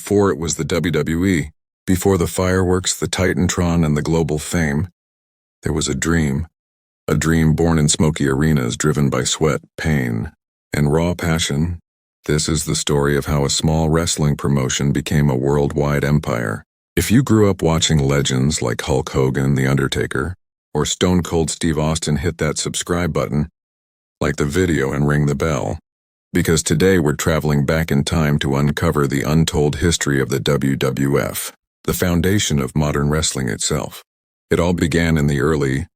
before it was the WWE, before the fireworks, the Titantron, and the global fame, there was a dream born in smoky arenas driven by sweat, pain, and raw passion. This is the story of how a small wrestling promotion became a worldwide empire. If you grew up watching legends like Hulk Hogan, The Undertaker, or Stone Cold Steve Austin, hit that subscribe button, like the video, and ring the bell. Because today we're traveling back in time to uncover the untold history of the WWF, the foundation of modern wrestling itself. It all began in the early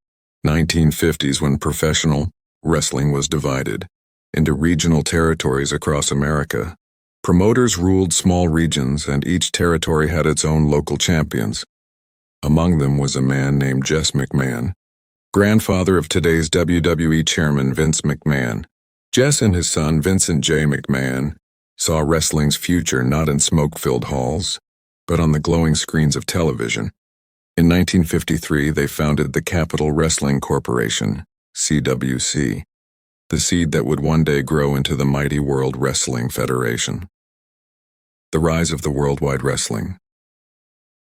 1950s when professional wrestling was divided into regional territories across America. Promoters ruled small regions, and each territory had its own local champions. Among them was a man named Jess McMahon, grandfather of today's WWE chairman Vince McMahon. Jess and his son Vincent J. McMahon saw wrestling's future not in smoke-filled halls, but on the glowing screens of television. In 1953, they founded the Capital Wrestling Corporation, CWC, the seed that would one day grow into the mighty World Wrestling Federation. The rise of the Worldwide Wrestling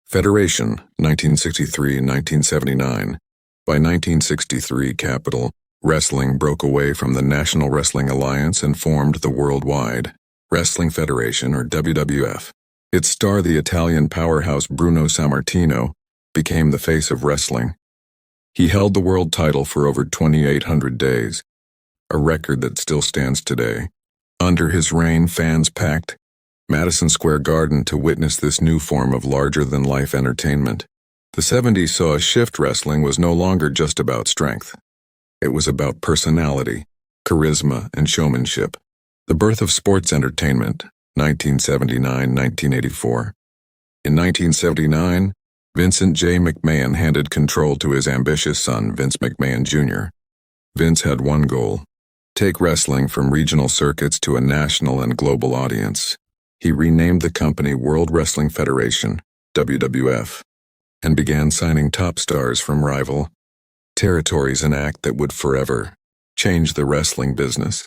Federation, 1963-1979. By 1963, Capital Wrestling broke away from the National Wrestling Alliance and formed the Worldwide Wrestling Federation, or WWF. Its star, the Italian powerhouse Bruno Sammartino, became the face of wrestling. He held the world title for over 2,800 days, a record that still stands today. Under his reign, fans packed Madison Square Garden to witness this new form of larger-than-life entertainment. The 70s saw a shift. Wrestling was no longer just about strength. It was about personality, charisma, and showmanship. The birth of sports entertainment, 1979-1984. In 1979, Vincent J. McMahon handed control to his ambitious son, Vince McMahon Jr. Vince had one goal: take wrestling from regional circuits to a national and global audience. He renamed the company World Wrestling Federation, WWF, and began signing top stars from rival territories, an act that would forever change the wrestling business.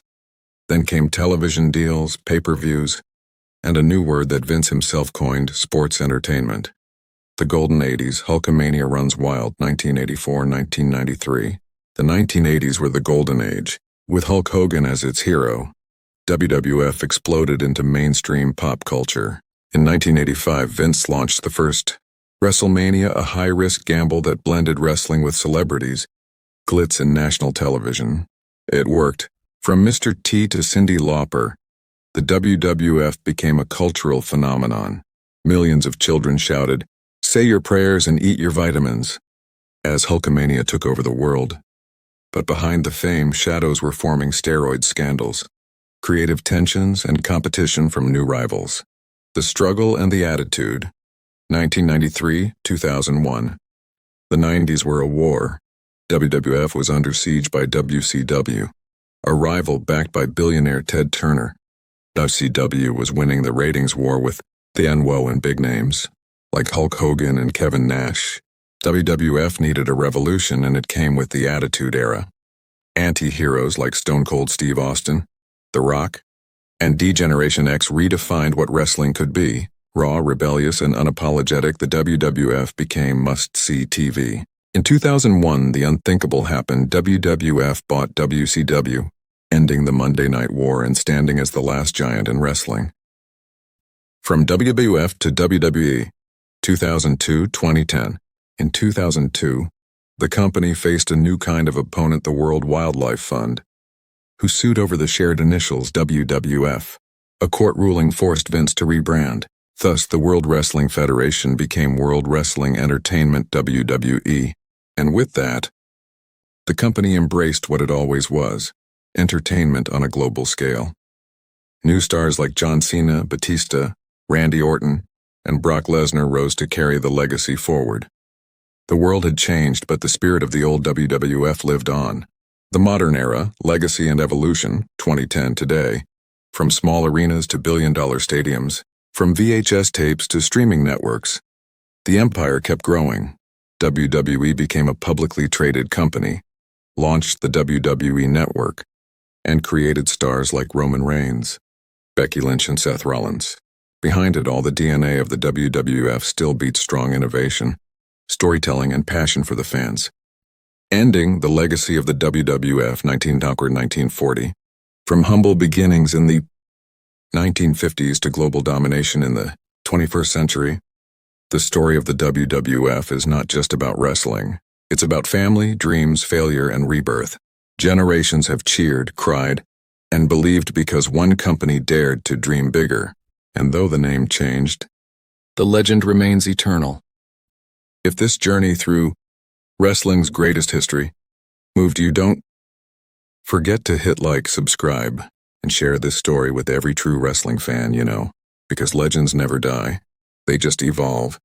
Then came television deals, pay-per-views, and a new word that Vince himself coined: sports entertainment. The golden 80s, Hulkamania runs wild, 1984-1993. The 1980s were the golden age. With Hulk Hogan as its hero, WWF exploded into mainstream pop culture. In 1985, Vince launched the first WrestleMania, a high-risk gamble that blended wrestling with celebrities, glitz, and national television. It worked. From Mr. T to Cyndi Lauper, the WWF became a cultural phenomenon. Millions of children shouted, "Say your prayers and eat your vitamins," as Hulkamania took over the world. But behind the fame, shadows were forming: steroid scandals, creative tensions, and competition from new rivals. The struggle and the attitude. 1993-2001. The 90s were a war. WWF was under siege by WCW, a rival backed by billionaire Ted Turner. WCW was winning the ratings war with the NWO and big names like Hulk Hogan and Kevin Nash. WWF needed a revolution, and it came with the Attitude Era. Anti-heroes like Stone Cold Steve Austin, The Rock, and D-Generation X redefined what wrestling could be. Raw, rebellious, and unapologetic, the WWF became must-see TV. In 2001, the unthinkable happened. WWF bought WCW, ending the Monday Night War and standing as the last giant in wrestling. From WWF to WWE, 2002-2010. In 2002, the company faced a new kind of opponent, the World Wildlife Fund, who sued over the shared initials WWF. A court ruling forced Vince to rebrand. Thus, the World Wrestling Federation became World Wrestling Entertainment, WWE. And with that, the company embraced what it always was: entertainment on a global scale. New stars like John Cena, Batista, Randy Orton, and Brock Lesnar rose to carry the legacy forward. The world had changed, but the spirit of the old WWF lived on. The modern era, legacy and evolution, 2010 today. From small arenas to billion-dollar stadiums, from VHS tapes to streaming networks, the empire kept growing. WWE became a publicly traded company, launched the WWE Network, and created stars like Roman Reigns, Becky Lynch, and Seth Rollins. Behind it all, the DNA of the WWF still beats strong innovation, storytelling, and passion for the fans. Ending the legacy of the WWF 1940, from humble beginnings in the 1950s to global domination in the 21st century, the story of the WWF is not just about wrestling. It's about family, dreams, failure, and rebirth. Generations have cheered, cried, and believed because one company dared to dream bigger. And though the name changed, the legend remains eternal. If this journey through wrestling's greatest history moved you, don't forget to hit like, subscribe, and share this story with every true wrestling fan you know, because legends never die. They just evolve.